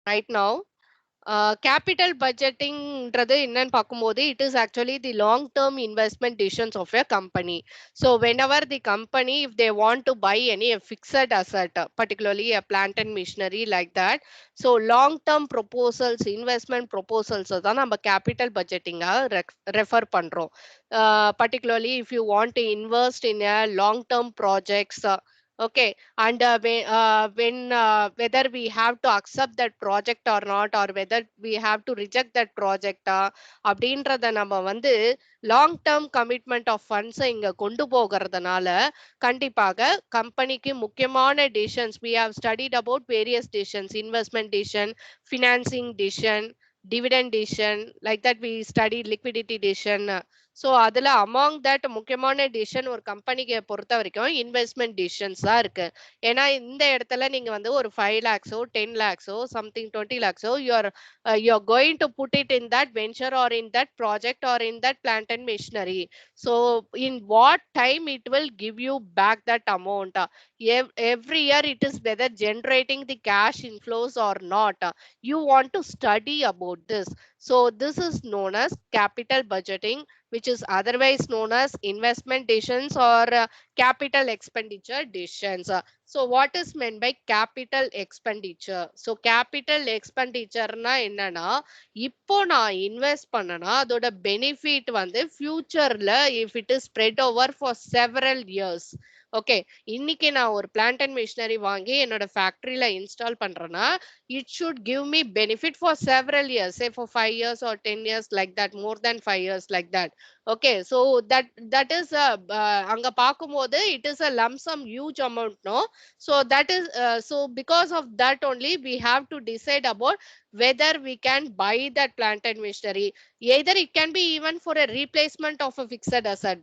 right now. Capital budgetingன்றது என்னன்னு பார்க்கும்போது it is actually the long term investment decisions of a company. So whenever the company, if they want to buy any fixed asset, particularly a plant and machinery like that, so long term proposals, investment proposals தான் நம்ம capital budgeting refer பண்றோம். Particularly if you want to invest in a long term projects, okay, and whether we have to accept that project or not, or whether we have to reject that project, அப்படின்றத நம்ம வந்து long term commitment of ஃபண்ட்ஸை இங்க கொண்டு போகிறதுனால கண்டிப்பாக கம்பெனிக்கு முக்கியமான decisions, we have studied about various decisions, investment decision, financing decision, dividend decision, like that we studied liquidity decision. So அதுல அமாங் தட் முக்கியமான டிசிஷன் ஒரு கம்பெனிக்கு பொறுத்த வரைக்கும் இன்வெஸ்ட்மெண்ட் டிசிஷன்ஸ் தான் இருக்கு. ஏன்னா இந்த இடத்துல நீங்க வந்து ஒரு 5 lakhs 10 lakhs something 20 lakhs you're going to put it in that venture or in that project or in that plant and machinery. So in what time it will give you back that amount? Every year it is whether generating the cash inflows or not. You want to study about this. So this is known as capital budgeting, which is otherwise known as investment decisions or capital expenditure decisions. So what is meant by capital expenditure? So capital expenditure na என்னன்னா, இப்போ நான் invest பண்ணனா அதோட benefit வந்து ஃபியூச்சர்ல if it is spread over for several years. Okay, இன்னைக்கு நான் ஒரு பிளான்ட் அண்ட் மிஷினரி வாங்கி என்னோட ஃபேக்டரியில இன்ஸ்டால் பண்றேன்னா it should give me benefit for several years, say for 5 years or 10 years, like that, more than 5 years, like that. Okay, so that is anga paakumbodhu it is a lump sum huge amount, no? So that is so because of that only we have to decide about whether we can buy that plant and machinery. Either it can be even for a replacement of a fixed asset,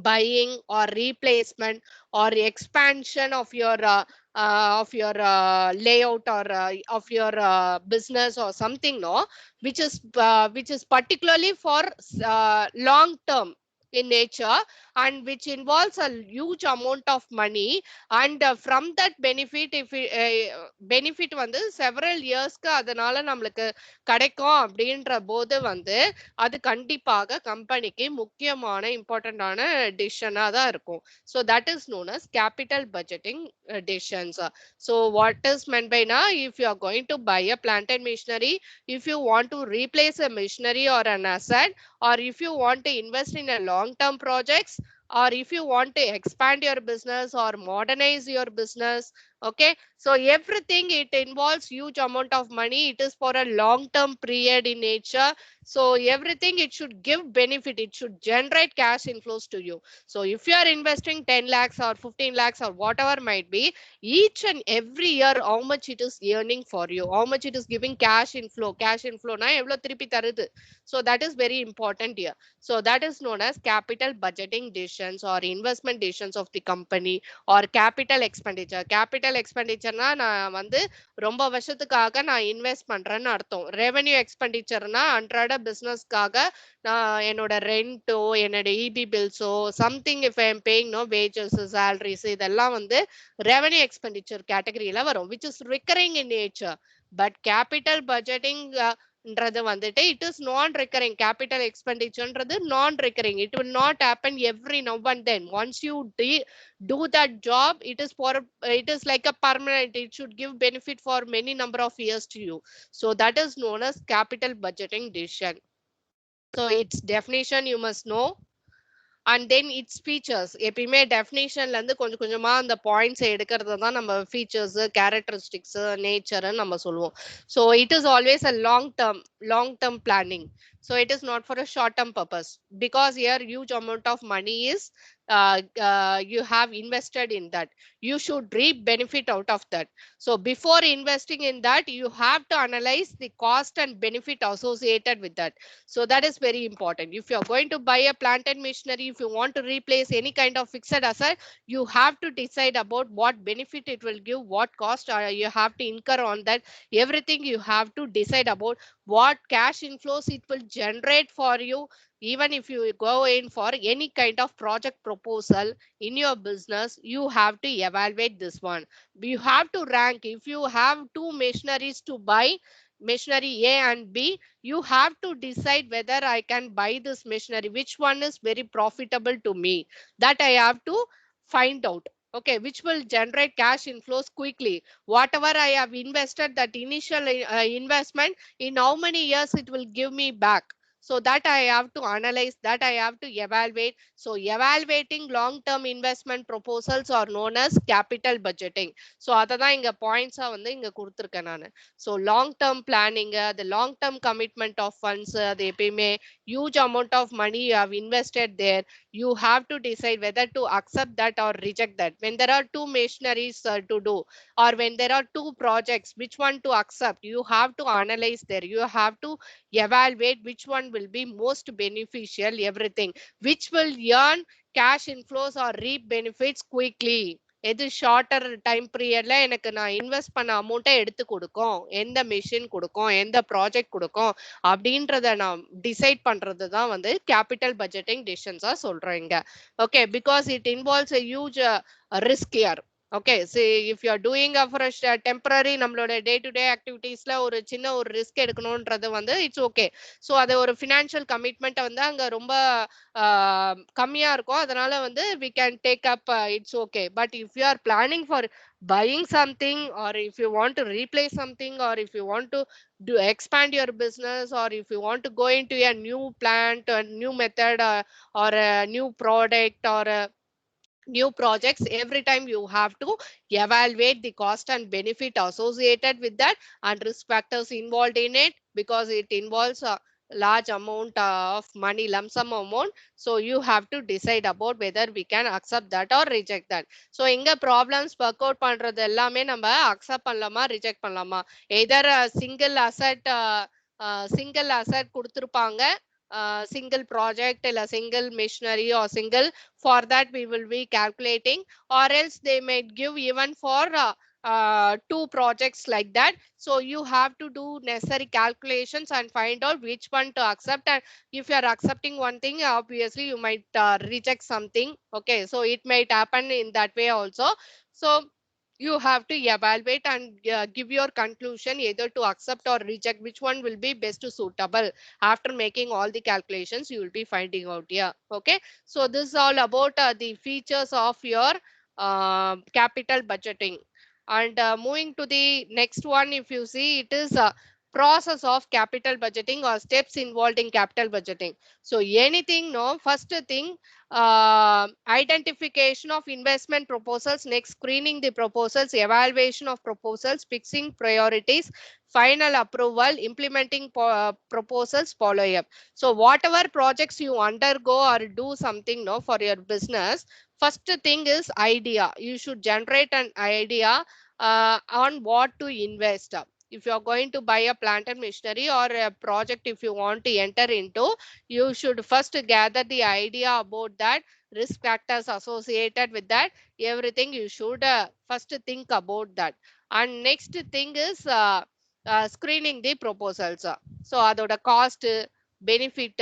buying or replacement or expansion of your layout or of your business or something, no, which is particularly for long term in nature, and which involves a huge amount of money, and from that benefit, if benefit வந்து several yearsக்கு அதனால நம்மளுக்கு கிடைக்கும் அப்படின்ற போது வந்து அது கண்டிப்பாக கம்பெனிக்கு முக்கியமான இம்பார்ட்டன்டான டிசிஷனா தான் இருக்கும். So that is known as capital budgeting decisions. So what is meant by now, if you are going to buy a plant and machinery, if you want to replace a machinery or an asset, or if you want to invest in a long term projects, or if you want to expand your business or modernize your business, okay, so everything it involves huge amount of money, it is for a long term period in nature. So everything it should give benefit, it should generate cash inflows to you. So if you are investing 10 lakhs or 15 lakhs or whatever might be, each and every year how much it is earning for you, how much it is giving cash inflow na evlo thirupi tarudhu. So that is very important here. So that is known as capital budgeting decisions or investment decisions of the company, or capital expenditure. Capital expenditure na நான் வந்து ரொம்ப வருஷத்துக்காக நான் invest பண்றேன்னு அர்த்தம். Revenue எக்ஸ்பெண்டிச்சர்னா அன்றாட பிசினஸ்க்காக நான் என்னோட ரெண்டோ என்னோட இபி பில்ஸோ something if I am paying no wages salaries இதெல்லாம் வந்து ரெவென்யூ எக்ஸ்பெண்டிச்சர் கேட்டகரியில வரும், which is recurring in nature. But capital budgeting ன்றது வந்துட்டு it is non recurring. Capital எக்ஸ்பெண்டிச்சர்ன்றது non recurring. It will not happen every now and then. Once you do that job, it is for it is like a permanent, it should give benefit for many number of years to you. So that is known as capital budgeting decision. So its definition you must know, and then its features. எப்பயுமே டெஃபினேஷன்ல இருந்து கொஞ்சம் கொஞ்சமா அந்த points எடுக்கிறது தான் நம்ம features, characteristics, nature நம்ம சொல்லுவோம். So it is always a long term planning. So it is not for a short term purpose, because here huge amount of money is you have invested in that. You should reap benefit out of that. So before investing in that, you have to analyze the cost and benefit associated with that. So that is very important. If you are going to buy a plant and machinery, if you want to replace any kind of fixed asset, you have to decide about what benefit it will give, what cost you have to incur on that. Everything you have to decide about what cash inflows it will generate for you. even if you go in for any kind of project proposal in your business, you have to evaluate this one. You have to rank. If you have two machineries to buy, machinery A and B, you have to decide whether I can buy this machinery, which one is very profitable to me, that I have to find out. Okay, which will generate cash inflows quickly. Whatever I have invested, that initial investment, in how many years it will give me back. So that I have to analyze, that I have to evaluate. So evaluating long term investment proposals are known as capital budgeting. So அததான் இங்க points வந்து இங்க கொடுத்திருக்கேன் நான். So long term planning, the long term commitment of funds, அது எப்பயுமே huge amount of money you have invested there, you have to decide whether to accept that or reject that. When there are two machineries to do, or when there are two projects, which one to accept, you have to analyze there, you have to evaluate which one will be most beneficial, everything, which will earn cash inflows or reap benefits quickly. எது shorter time பீரியட்ல எனக்கு நான் invest பண்ண அமௌண்ட்டை எடுத்து கொடுக்கும், எந்த machine கொடுக்கும், எந்த ப்ராஜெக்ட் கொடுக்கும் அப்படின்றத நான் டிசைட் பண்றது தான் வந்து கேபிட்டல் பட்ஜெட்டிங் டிசிஷன்ஸா சொல்றேன் இங்க. Okay, because it involves a huge risk here. Okay, if you are doing for a temporary நம்மளோட டே டு டே ஆக்டிவிட்டீஸ்ல ஒரு சின்ன ஒரு ரிஸ்க் எடுக்கணும்ன்றது வந்து இட்ஸ் ஓகே. ஸோ அது ஒரு ஃபினான்ஷியல் கமிட்மெண்ட் வந்து அங்க ரொம்ப கம்மியா இருக்கும், அதனால வந்து we can take up, it's okay. But if you are planning for buying something, or if you want to replace something, or if you want to do expand your business, or if you want to go into a new plant, a new method, or a new product, or a new projects, every time you have to evaluate the cost and benefit associated with that, and risk factors involved in it, because it involves a large amount of money, lump sum amount. So you have to decide about whether we can accept that or reject that. So inga problems work out பண்றது எல்லாமே நம்ம accept பண்ணலாமா reject பண்ணலாமா, either single asset கொடுத்திருப்பாங்க, single project இல்ல single machinery or single, for that we will be calculating, or else they might give even for two projects like that. So you have to do necessary calculations and find out which one to accept, and if you are accepting one thing, obviously you might reject something. Okay, so it might happen in that way also. So you have to evaluate and give your conclusion, either to accept or reject, which one will be best suitable. After making all the calculations, you will be finding out. Yeah, okay. So this is all about the features of your capital budgeting. And moving to the next one, if you see, it is a process of capital budgeting or steps involved in capital budgeting. So anything, no, first thing, identification of investment proposals, next screening the proposals, evaluation of proposals, fixing priorities, final approval, implementing proposals, follow up. So whatever projects you undergo or do something, no, for your business, first thing is idea. You should generate an idea on what to invest. If you are going to buy a plant and machinery, or a project if you want to enter into, you should first gather the idea about that, risk factors associated with that, everything you should first think about that. And next thing is screening the proposals. So அதோட cost, benefit,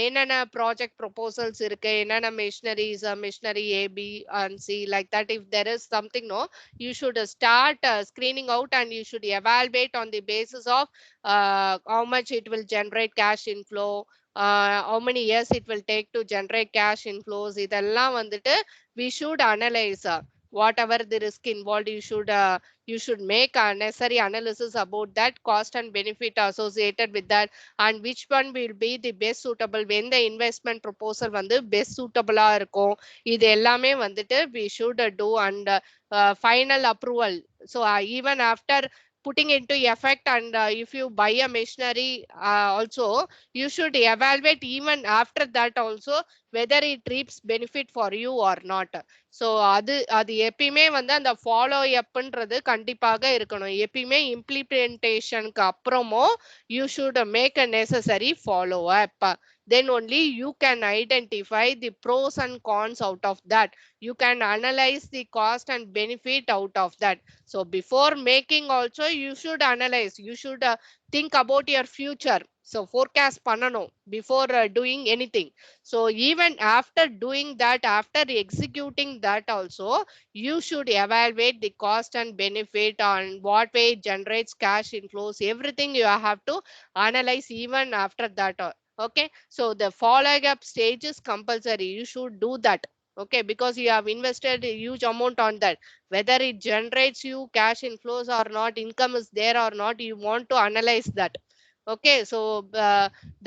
என்னென்ன project proposals இருக்கு, என்னென்ன machineries, machinery A, B and C, like that. If there is something, no, you should start screening out, and you should evaluate on the basis of how much it will generate cash inflow, how many years it will take to generate cash inflows. இதெல்லாம் வந்துட்டு we should analyze. Whatever the risk involved, you should make a necessary analysis about that cost and benefit associated with that, and which one will be the best suitable when the investment proposal வந்து best suitable இருக்கும். இது எல்லாமே வந்துட்டு we should do, and final approval. So even after putting into effect, and if you buy a machinery also, you should evaluate even after that also whether it reaps benefit for you or not. So அது அது எப்பயுமே வந்து அந்த follow அப்ன்றது கண்டிப்பாக இருக்கணும். எப்பயுமே இம்ப்ளிமெண்டேஷனுக்கு அப்புறமும் you should make a necessary follow up. Then only you can identify the pros and cons out of that. You can analyze the cost and benefit out of that. So before making also, you should analyze. You should think about your future. So forecast பண்ணணும் before doing anything. So even after doing that, after executing that also, you should evaluate the cost and benefit on what way it generates cash inflows. Everything you have to analyze even after that. Okay, so the following up stage is compulsory. You should do that. Okay, because you have invested a huge amount on that, whether it generates you cash inflows or not, income is there or not, you want to analyze that. Okay, so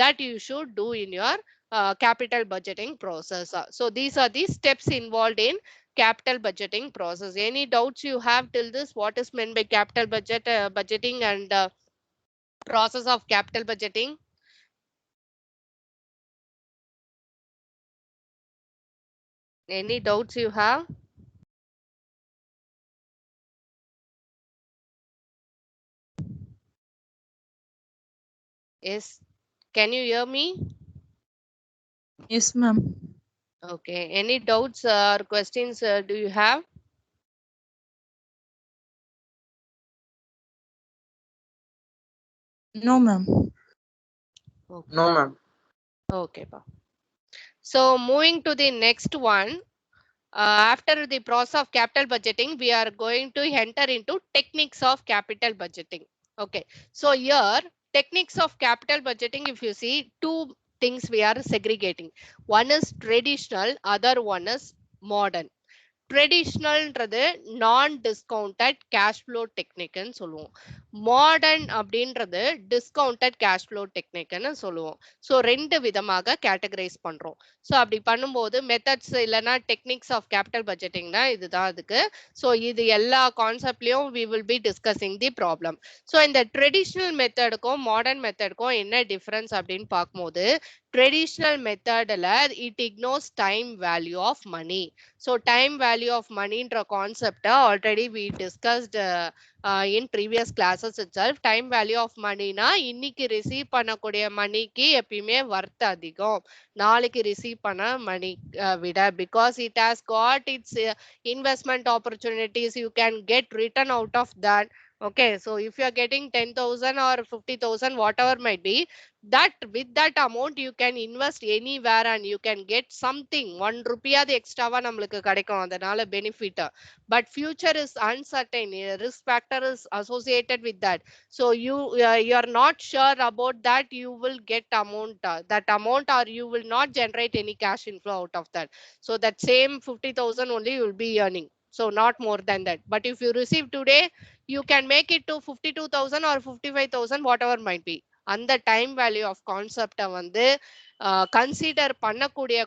that you should do in your capital budgeting process. So these are the steps involved in capital budgeting process. Any doubts you have till this? What is meant by capital budgeting and process of capital budgeting? Any doubts you have? Yes, can you hear me? Yes, ma'am. Okay, any doubts or questions do you have? No, ma'am. Okay. No, ma'am. Okay, pa. So moving to the next one, after the process of capital budgeting, we are going to enter into techniques of capital budgeting. Okay, so here techniques of capital budgeting, if you see, two things we are segregating. One is traditional, other one is modern. ட்ரெடிஷ்னல்ன்றது நான் discounted cash flow டெக்னிக்னு சொல்லுவோம். Modern அப்படின்றது discounted cash flow டெக்னிக்னு சொல்லுவோம். So ரெண்டு விதமாக categorise பண்றோம். So அப்படி பண்ணும்போது methods இல்லைன்னா டெக்னிக்ஸ் ஆஃப் கேபிட்டல் பட்ஜெட்டிங்னா இதுதான் அதுக்கு. ஸோ இது எல்லா கான்செப்ட்லயும் we will be discussing the problem. So இந்த ட்ரெடிஷ்னல் மெத்தடுக்கும் மாடர்ன் மெத்தடுக்கும் என்ன டிஃபரன்ஸ் அப்படின்னு பார்க்கும்போது, ட்ரெடிஷ்னல் மெத்தடில் it ignores time value of money. So time value of money என்ற concept already we discussed in previous classes itself. Time value of money னா இன்னைக்கு ரிசீவ் பண்ணக்கூடிய மணிக்கு எப்பயுமே வர்த் அதிகம் நாளைக்கு ரிசீவ் பண்ண மணி விட, because it has got its investment opportunities, you can get return out of that. Okay, so if you are getting 10,000 or 50,000, whatever might be, that with that amount you can invest anywhere and you can get something 1 rupee அது எக்ஸ்ட்ராவா நம்மளுக்கு கிடைக்கும், அதனால benefit. But future is uncertain, risk factor is associated with that. So you are not sure about that you will get that amount, or you will not generate any cash inflow out of that. So that same 50,000 only you will be earning, so not more than that. But if you receive today, you can make it to 52,000 or 55,000, whatever might be. அந்த time value of கான்செப்டை வந்து consider பண்ணக்கூடிய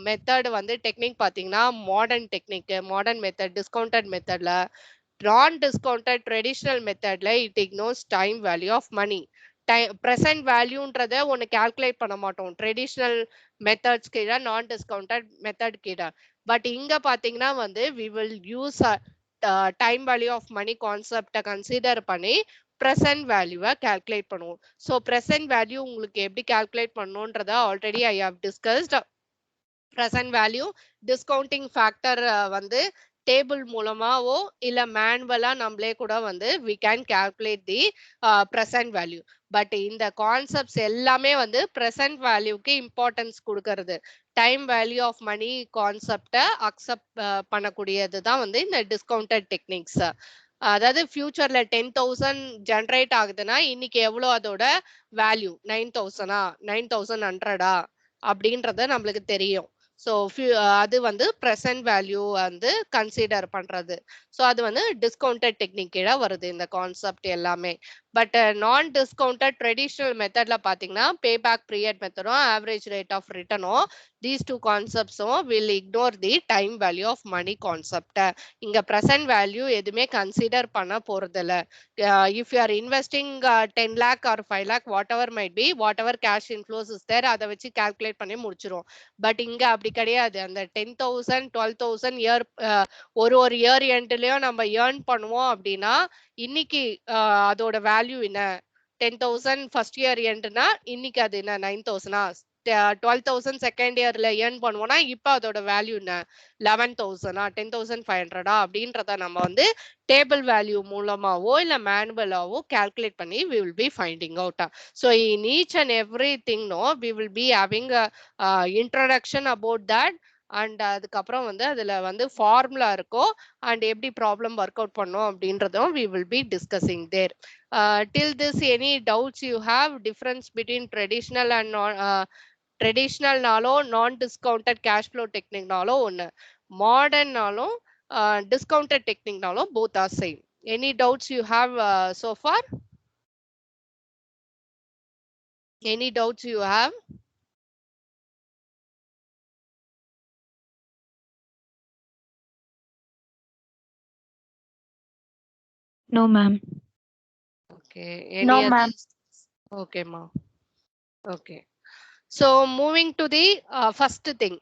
method வந்து technique பார்த்தீங்கன்னா modern technique, modern method. Discounted மெத்தட்ல, non discounted traditional மெத்தட்ல it ignores time value of money. Present வேல்யூன்றத ஒன்று கால்குலேட் பண்ண மாட்டோம் ட்ரெடிஷ்னல் மெத்தட்ஸ் கீழே, நான் டிஸ்கவுண்டட் மெத்தட் கீழே. பட் இங்க பாத்தீங்கன்னா வந்து we will use time value of money கான்செப்டை கன்சிடர் பண்ணி ப்ரெசன்ட் வேல்யூவை கால்குலேட் பண்ணுவோம். ஸோ ப்ரெசன்ட் வேல்யூ உங்களுக்கு எப்படி கால்குலேட் பண்ணணுன்றத already I have discussed. Present value discounting factor வந்து டேபிள் மூலமாவோ இல்ல மேனுவலா நம்மளே கூட வந்து we can calculate the present value. But இந்த கான்செப்ட்ஸ் எல்லாமே வந்து present வேல்யூக்கு இம்பார்ட்டன்ஸ் கொடுக்கறது. டைம் வேல்யூ ஆஃப் மணி கான்செப்டை அக்செப்ட் பண்ணக்கூடியது தான் வந்து இந்த டிஸ்கவுண்டட் டெக்னிக்ஸ். அதாவது ஃபியூச்சர்ல 10,000 ஜென்ரேட் ஆகுதுன்னா இன்னைக்கு எவ்வளோ அதோட வேல்யூ, 9,000 9,100 அப்படின்றத நம்மளுக்கு தெரியும். ஸோ அது வந்து ப்ரெசன்ட் வேல்யூ வந்து கன்சிடர் பண்றது. ஸோ அது வந்து டிஸ்கவுண்டட் டெக்னிக் கீழே வருது இந்த கான்செப்ட் எல்லாமே. பட் நான் டிஸ்கவுண்டட் ட்ரெடிஷ்னல் மெத்தட்ல பாத்தீங்கன்னா பே பேக் பீரியட் மெத்தடும் ஆவரேஜ் ரேட் ஆஃப் ரிட்டர்னும், தீஸ் டூ கான்செப்ட்ஸும் will ignore the time value of money கான்செப்டை. இங்க ப்ரெசன்ட் வேல்யூ எதுவுமே கன்சிடர் பண்ண போறதில்ல. If you are investing 10 lakh or 5 lakh, whatever might be, whatever cash inflows is there, அதை வச்சு calculate பண்ணி முடிச்சிரும். பட் இங்க அப்படி கிடையாது. அந்த 10,000 12,000 இயர் ஒரு இயர் எண்ட்லயும் நம்ம ஏர்ன் பண்ணுவோம் அப்படின்னா இன்னைக்கு அதோட வேல்யூ என்ன, 10,000 ஃபர்ஸ்ட் இயர் எண்ட்னா இன்னைக்கு அது என்ன 9,000 12,000 செகண்ட் இயர்ல ஏர்ன் பண்ணுவோம்னா இப்போ அதோட வேல்யூ என்ன 11,000 10,500 அப்படின்றத நம்ம வந்து டேபிள் வேல்யூ மூலமாவோ இல்ல மேனுவலாவோ கால்குலேட் பண்ணி we will be finding out. So in each and everything no we will be having a introduction about that. And அதுக்கப்புறம் வந்து அதுல வந்து ஃபார்முலா இருக்கும் அண்ட் எப்படி ப்ராப்ளம் ஒர்க் அவுட் பண்ணோம் அப்படின்றதும் we will be discussing there. Till this any doubts you have difference between traditional and ட்ரெடிஷ்னல்னாலும் நான் discounted cash flow டெக்னிக்னாலும் ஒன்று மாடர்ன்னாலும் டிஸ்கவுண்டட் டெக்னிக்னாலும் both are same. Any doubts you have so far? Any doubts you have? No, ma'am. Okay. Any No, other? ma'am. Okay, ma. Okay. So moving to the first thing,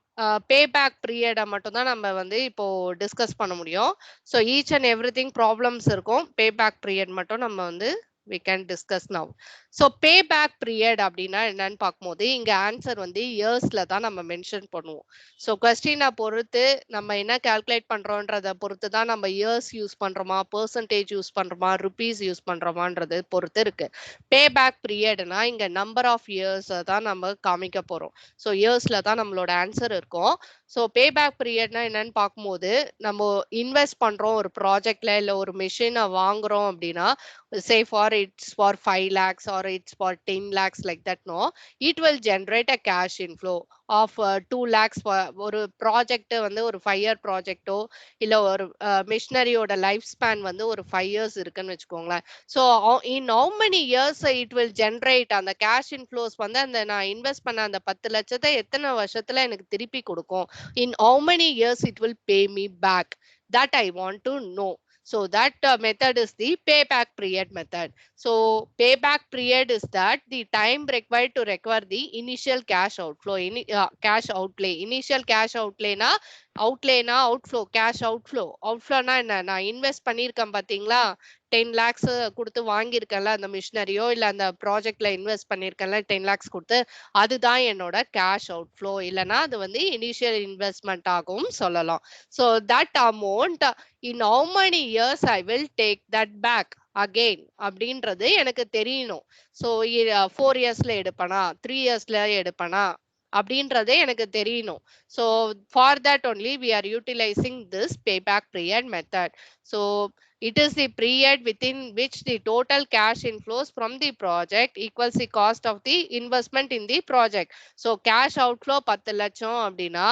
payback period மட்டும் தான் நம்ம வந்து இப்போ discuss பண்ண முடியும். So each and everything problems இருக்கும். Payback period மட்டும் நம்ம வந்து we can discuss now. So payback period அப்படின்னா என்னன்னு பார்க்கும்போது இங்க ஆன்சர் வந்து இயர்ஸ்ல தான் நம்ம மென்ஷன் பண்ணுவோம். ஸோ கொஸ்டினை பொறுத்து நம்ம என்ன கால்குலேட் பண்றோன்றத பொறுத்து தான் நம்ம இயர்ஸ் யூஸ் பண்றோமா பெர்சன்டேஜ் யூஸ் பண்றோமா ருபீஸ் யூஸ் பண்றோமான்றது பொறுத்து இருக்கு. பேபேக் பீரியட்னா இங்க நம்பர் ஆஃப் இயர்ஸ் தான் நம்ம காமிக்க போறோம். ஸோ இயர்ஸ்ல தான் நம்மளோட ஆன்சர் இருக்கும். ஸோ பேபேக் பீரியட்னா என்னன்னு பார்க்கும்போது நம்ம இன்வெஸ்ட் பண்றோம் ஒரு ப்ராஜெக்ட்ல இல்லை ஒரு மிஷினை வாங்குறோம் அப்படின்னா say for it's for 5 lakhs or it's for 10 lakhs like that no it will generate a cash inflow of 2 lakhs ஒரு ப்ராஜெக்ட் வந்து ஒரு 5 year ப்ராஜெக்டோ இல்ல ஒரு மிஷினரியோட லைஃப் ஸ்பேன் வந்து ஒரு 5 years இருக்குன்னு வச்சுக்கோங்களேன். So in how many years it will generate அந்த கேஷ் இன்ஃப்ளோஸ் வந்து அந்த நான் இன்வெஸ்ட் பண்ண அந்த 10 லட்சத்தை எத்தனை வருஷத்துல எனக்கு திருப்பி கொடுக்கும், in how many years it will pay me back, that I want to know. So that method is the payback period method. So payback period is that the time required to recover the initial cash outflow, cash outlay. Initial cash outlay na outflow, cash outflow na என்ன நான் invest பண்ணியிருக்கேன் பாத்தீங்களா 10 lakhs கொடுத்து வாங்கியிருக்கேன்ல அந்த மிஷினரியோ இல்ல அந்த ப்ராஜெக்ட்ல invest பண்ணியிருக்கேன்ல 10 lakhs கொடுத்து அதுதான் என்னோட கேஷ் அவுட்ஃப்ளோ இல்லைன்னா அது வந்து இனிஷியல் இன்வெஸ்ட்மெண்ட் ஆகவும் சொல்லலாம். So that amount in how many years I will take that back again அப்படின்றது எனக்கு தெரியணும். ஸோ 4 yearsல எடுப்பனா 3 yearsல எடுப்பனா அப்படின்றதே எனக்கு தெரியணும். So for that only we are utilizing this payback period method. So it is the period within which the total cash inflows from the project equals the cost of the investment in the project. So cash outflow 10 லட்சம் அப்படின்னா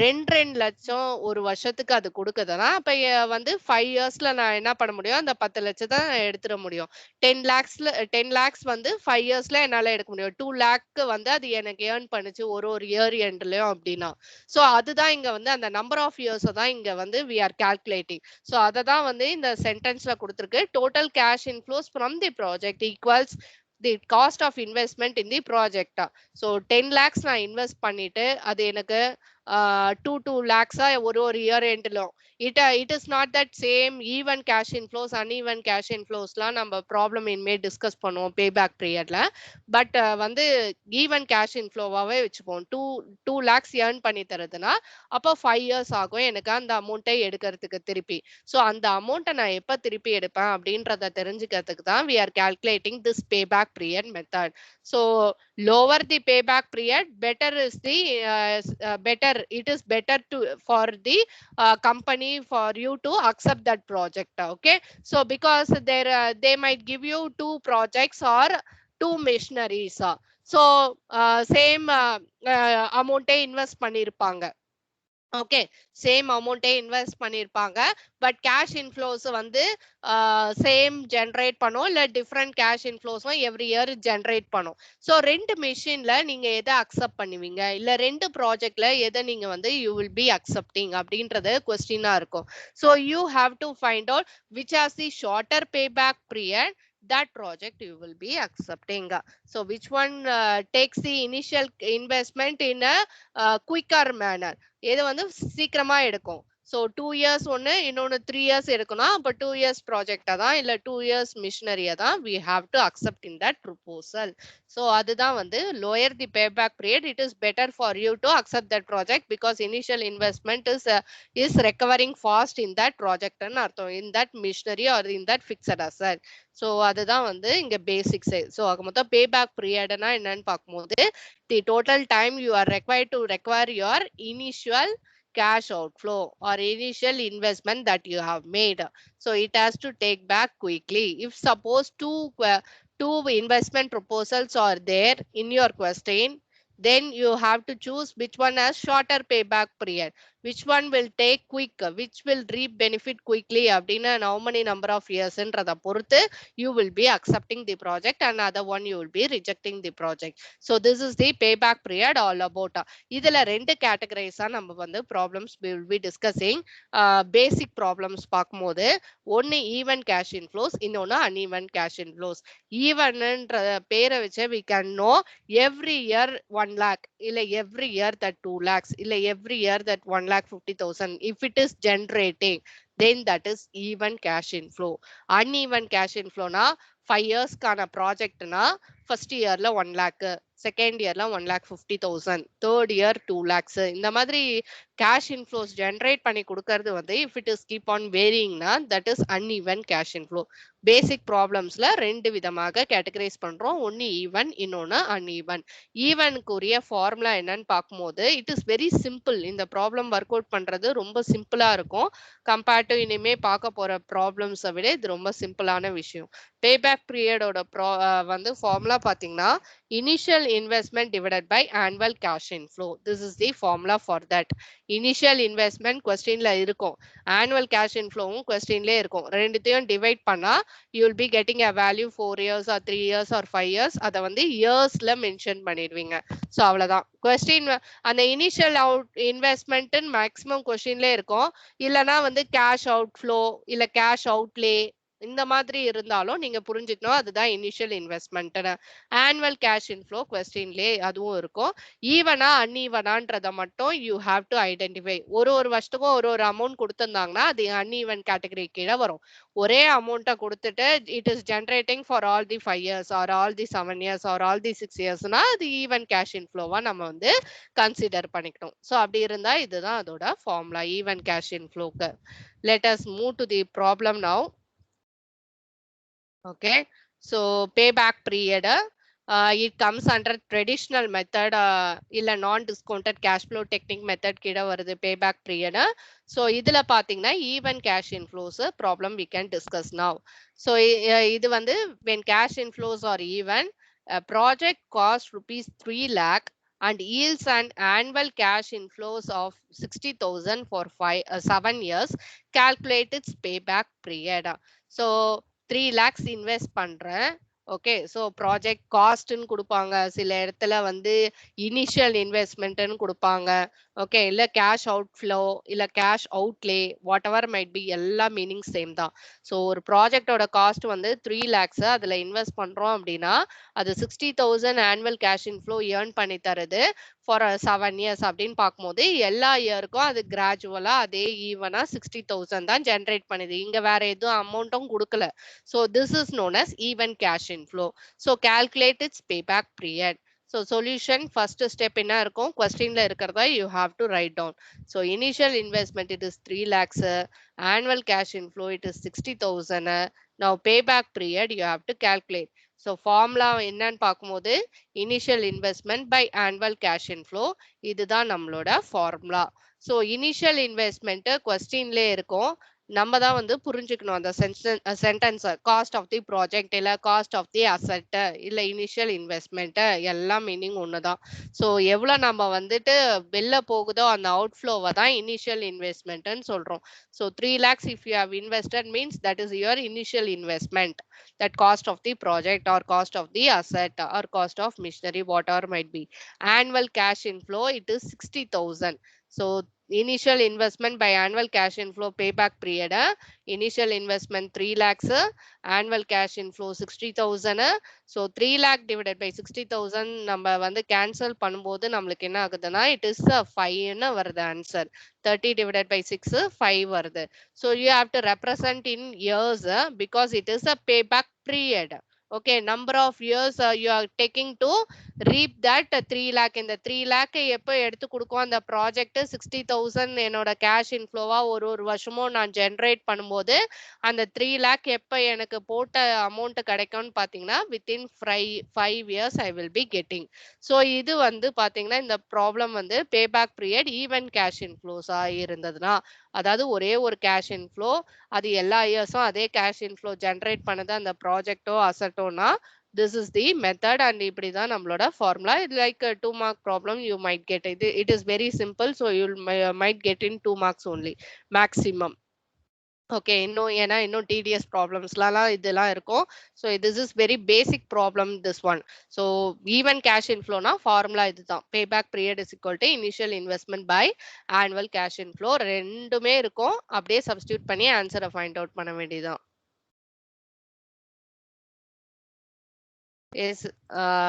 2 லட்சம் ஒரு வருஷத்துக்கு அது கொடுக்குதுன்னா அப்ப வந்து 5 yearsல நான் என்ன பண்ண முடியும், அந்த 10 லட்சத்தை எடுத்துட முடியும். 10 lakhs வந்து 5 yearsல என்னால எடுக்க முடியும். 2 lakh வந்து அது எனக்கு ஏர்ன் பண்ணுச்சு ஒரு இயர் எண்ட்லயும் அப்படின்னா. ஸோ அதுதான் இங்க வந்து அந்த நம்பர் ஆஃப் இயர்ஸ் தான் இங்க வந்து we are calculating. ஸோ அதை தான் வந்து இந்த சென்டென்ஸ்ல கொடுத்துருக்கு. Total cash inflows from the project equals the cost of investment in the project. So 10 lakhs நான் இன்வெஸ்ட் பண்ணிட்டு அது எனக்கு 2 lakhs ஒரு இயர் எண்ட்லும் it is not that same even cash inflows uneven cash inflowsலாம் நம்ம ப்ராப்ளம் இனிமே டிஸ்கஸ் பண்ணுவோம் பேபேக் பீரியட்ல. பட் வந்து ஈவன் கேஷ் இன்ஃப்ளோவாவே வச்சுப்போம். 2 lakhs ஏர்ன் பண்ணி தருதுன்னா அப்போ 5 years ஆகும் எனக்கு அந்த அமௌண்ட்டை எடுக்கிறதுக்கு திருப்பி. ஸோ அந்த அமௌண்ட்டை நான் எப்போ திருப்பி எடுப்பேன் அப்படின்றத தெரிஞ்சுக்கிறதுக்கு தான் we are calculating this payback period method. So lower the payback period better is the it is better to for the company for you to accept that project. Okay, so because they might give you 2 projects or 2 missionaries. So same amount invest பண்ணிருப்பாங்க. Okay, same அமௌண்ட்டே invest பண்ணியிருப்பாங்க. But cash inflows வந்து same generate பண்ணும் இல்லை different cash இன்ஃப்ளோஸும் every year generate பண்ணும். So 2 மிஷின்ல நீங்க எதை அக்செப்ட் பண்ணுவீங்க இல்லை 2 ப்ராஜெக்ட்ல எதை நீங்க வந்து யூ வில் பி அக்செப்டிங் அப்படின்றது கொஸ்டினா இருக்கும். So you have to find out which has the shorter பேபேக் period, that project you will be accepting. So which one takes the initial investment in a quicker manner, எது வந்து சீக்கிரமா எடுக்கும். So 2 years ஒண்ணு, இன்னொன்னு 3 years எடுக்கணும். அப்ப 2 years ப்ராஜெக்ட்டா தான், இல்ல 2 இயர்ஸ் மிஷனரிய தான் we have to accept in that proposal. So அதுதான் வந்து lower the payback period. It is better for you to accept that project because initial investment is recovering fast in that ப்ராஜெக்ட்னு அர்த்தம். In that machinery or in that fixed asset. So அதுதான் வந்து இங்க பேசிக்ஸே. So ஆக மொத்தம் பேபேக் பீரியட்னா என்னன்னு பார்க்கும்போது தி total time you are required to require your initial cash outflow or initial investment that you have made. So it has to take back quickly. If suppose two investment proposals are there in your question, then you have to choose which one has shorter payback period, which one will take quick, which will reap benefit quickly அப்படின்னா how many number of years ன்றத பொறுத்து you will be accepting the project and other one you will be rejecting the project. So this is the payback period all about. இதுல ரெண்டு கேட்டகரைஸா நம்ம வந்து problems we will be discussing. Basic problems பார்க்கும்போது ஒன்னு even cash inflows, இன்னொன்னு uneven cash inflows. ஈவன்ன்ற பேரை வச்சு we can know every year 1 lakh இல்ல every year that 2 lakhs இல்ல every year that 1,50,000 if it is generating, then that is even cash inflow. Uneven cash inflow na 5 years கான ப்ராஜெக்ட்னா first இயர்ல 1 lakh, second இயர்ல 1,50,000, third year 2 lakhs. இந்த மாதிரி cash inflows generate பண்ணி கொடுக்கறது வந்து if it is keep on வேரியிங்னா that is uneven cash inflow. Basic ப்ராப்ளம்ஸ்ல ரெண்டு விதமாக கேட்டகரைஸ் பண்றோம். ஒன்னு ஈவன், இன்னொன்னு அன்இவன். ஈவனுக்குரிய ஃபார்முலா என்னன்னு பார்க்கும்போது இட் இஸ் வெரி சிம்பிள். இந்த ப்ராப்ளம் ஒர்க் அவுட் பண்றது ரொம்ப சிம்பிளா இருக்கும். கம்பேர்ட் டு இனிமே பார்க்க போற ப்ராப்ளம்ஸை விட இது ரொம்ப சிம்பிளான விஷயம். பேபேக் பீரியடோட வந்து ஃபார்முலா பார்த்தீங்கன்னா initial investment divided by annual cash inflow. This is the formula for that. Initial investment கொஸ்டின்ல இருக்கும், ஆனுவல் கேஷ் இன்ஃப்ளோவும் கொஸ்டின்லேயே இருக்கும். ரெண்டுத்தையும் டிவைட் பண்ணா you will be getting a value 4 years or 3 years or 5 years. அதை வந்து இயர்ஸ்ல மென்ஷன் பண்ணிடுவீங்க. ஸோ அவ்வளவுதான் கொஸ்டின். அந்த இனிஷியல் இன்வெஸ்ட்மெண்ட் மேக்ஸிமம் கொஸ்டின்லேயே இருக்கும். இல்லைன்னா வந்து கேஷ் அவுட் ஃப்ளோ இல்ல கேஷ் அவுட்லே இந்த மாதிரி இருந்தாலும் நீங்க புரிஞ்சுக்கணும் அதுதான் initial investment. Annual cash inflow கொஸ்டின்லே அதுவும் இருக்கும். ஈவனா அன்ஈவனான்றத மட்டும் யூ ஹாவ் டு ஐடென்டிஃபை. ஒரு வருஷத்துக்கும் ஒரு அமௌண்ட் கொடுத்திருந்தாங்கன்னா அது அன்ஈவன் கேட்டகரி கீழே வரும். ஒரே அமௌண்ட்டை கொடுத்துட்டு it is generating for all the 5 years are all the 7 years are all the 6 இயர்ஸ்னா அது ஈவன் கேஷ் இன்ஃப்ளோவா நம்ம வந்து கன்சிடர் பண்ணிக்கணும். ஸோ அப்படி இருந்தா இதுதான் அதோட ஃபார்முலா ஈவன் கேஷ் இன்ஃப்ளோக்கு. Let us move to the problem now. Okay, so payback period, it comes under traditional method இல்ல non discounted cash flow technique method கீழ வருது payback period. So இதுல பாத்தீங்கன்னா even cash inflows problem we can discuss now. So இது வந்து when cash inflows are even, a project cost rupees 3 lakh and yields an annual cash inflows of 60,000 for 7 years, calculate its payback period. So 3 lakhs invest பண்றேன். Okay, so project காஸ்ட்னு கொடுப்பாங்க, சில இடத்துல வந்து initial இன்வெஸ்ட்மெண்ட்னு கொடுப்பாங்க. Okay, இல்ல cash out flow இல்ல cash outlay what ever might B, எல்லா meaning same தான். ஸோ ஒரு ப்ராஜெக்டோட காஸ்ட் வந்து 3 lakhs அதுல இன்வெஸ்ட் பண்றோம் அப்படின்னா அது 60,000 ஆனுவல் கேஷ் இன்ஃப்ளோ ஏர்ன் பண்ணி தருது ஃபார் 7 இயர்ஸ் அப்படின்னு பார்க்கும்போது எல்லா இயருக்கும் அது கிராஜுவலா அதே ஈவனா 60,000 தான் ஜென்ரேட் பண்ணுது. இங்க வேற எதுவும் அமௌண்ட்டும் கொடுக்கல. So this is known as even cash inflow. So calculate its payback period. So solution first step என்ன இருக்கும், questionல இருக்கிறதா you have to write down. So initial investment it is 3 lakhs, annual cash inflow it is 60,000. Now payback period you have to calculate. So formula என்னன்னு பார்க்கும்போது initial investment by annual cash inflow, இதுதான் நம்மளோட formula. So initial investment questionலே இருக்கும், நம்ம தான் வந்து புரிஞ்சுக்கணும் அந்த sentence. Cost of the project இல்ல காஸ்ட் ஆஃப் தி அசெட் இல்ல இனிஷியல் இன்வெஸ்ட்மெண்ட் எல்லாம் மீனிங் ஒண்ணுதான். ஸோ எவ்வளவு நம்ம வந்துட்டு வெளில போகுதோ அந்த அவுட்ஃப்ளோவை தான் இனிஷியல் இன்வெஸ்ட்மெண்ட்னு சொல்றோம். So 3 lakhs if you have invested means that is your initial investment, that cost of the project or cost of the asset or cost of machinery whatever might be. Annual cash inflow it is 60,000. So Initial investment by annual cash inflow payback period. Initial investment 3 lakhs, annual cash inflow 60,000. So 3 lakh divided by 60,000 நம்ம வந்து cancel பண்ணும்போது நம்மளுக்கு என்ன ஆகுதுன்னா it is 5 வருது answer. 30 divided by 6 5 வருது. So you have to represent in years because it is a payback period. Okay, number of years you are taking to reap that 3 lakh. இந்த 3 lakh எப்போ எடுத்து கொடுக்கும் அந்த ப்ராஜெக்ட் 60,000 என்னோட cash இன்ஃப்ளோவா ஒரு வருஷமும் நான் ஜென்ரேட் பண்ணும்போது அந்த 3 lakh எப்போ எனக்கு போட்ட அமௌண்ட் கிடைக்கும்னு பார்த்தீங்கன்னா within 5 years I will be getting. So இது வந்து பார்த்தீங்கன்னா இந்த ப்ராப்ளம் வந்து பேபேக் பீரியட் ஈவன் கேஷ் இன்ஃப்ளோஸா இருந்ததுன்னா, அதாவது ஒரே ஒரு கேஷ் இன்ஃப்ளோ அது எல்லா இயர்ஸும் அதே கேஷ் இன்ஃப்ளோ ஜென்ரேட் பண்ணது அந்த ப்ராஜெக்டோ அசட்டோனா this is the method and இப்படி தான் நம்மளோட ஃபார்முலா. இது like 2 mark problem you might get it. It is very simple, so you might get in 2 marks only maximum. ஓகே, ஏன்னா இன்னும் டிடிஎஸ் ப்ராப்ளம்ஸ்லாம் இதெல்லாம் இருக்கும். So this is very basic problem this one. So even cash இன்ஃப்ளோனா formula இதுதான். Payback period is equal to initial investment by annual cash inflow. ரெண்டுமே இருக்கும், அப்படியே சப்ஸ்டியூட் பண்ணி ஆன்சரை ஃபைண்ட் அவுட் பண்ண வேண்டியதுதான். எஸ்